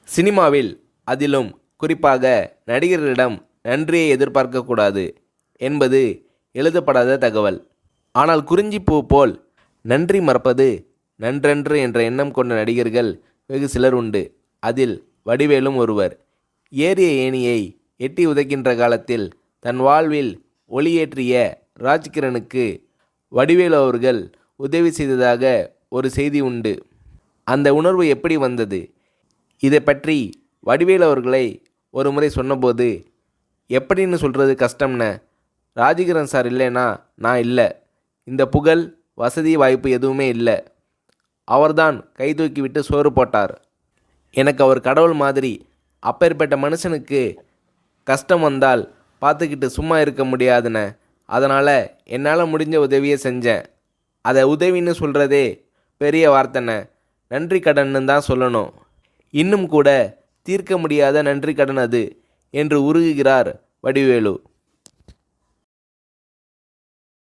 சினிமாவில் அதிலும் குறிப்பாக நடிகர்களிடம் நன்றியை எதிர்பார்க்கக்கூடாது என்பது எழுதப்படாத தகவல். ஆனால் குறிஞ்சிப்பூ போல் நன்றி மறப்பது நன்றன்று என்ற எண்ணம் கொண்ட நடிகர்கள் வெகு சிலர் உண்டு. அதில் வடிவேலும் ஒருவர். ஏறிய ஏணியை எட்டி உதைக்கின்ற காலத்தில் தன் வாழ்வில் ஒளியேற்றிய ராஜ்கிரனுக்கு வடிவேலு அவர்கள் உதவி செய்ததாக ஒரு செய்தி உண்டு. அந்த உணர்வு எப்படி வந்தது? இதை பற்றி வடிவேலு அவர்களை ஒரு முறை சொன்னபோது, எப்படின்னு சொல்கிறது கஷ்டம்ன, ராஜகிரண் சார் இல்லைனா நான் இல்லை, இந்த புகழ் வசதி வாய்ப்பு எதுவுமே இல்லை, அவர்தான் கை தூக்கி விட்டு சோறு போட்டார், எனக்கு அவர் கடவுள் மாதிரி, அப்பேற்பட்ட மனுஷனுக்கு கஷ்டம் வந்தால் பார்த்துக்கிட்டு சும்மா இருக்க முடியாதுண்ணே, அதனால் என்னால் முடிஞ்ச உதவியை செஞ்சேன், அதை உதவின்னு சொல்கிறதே பெரிய வார்த்தைண்ணே, நன்றி கடன்னு தான் சொல்லணும், இன்னும் கூட தீர்க்க முடியாத நன்றி கடன் அது என்று உருகுகிறார் வடிவேலு.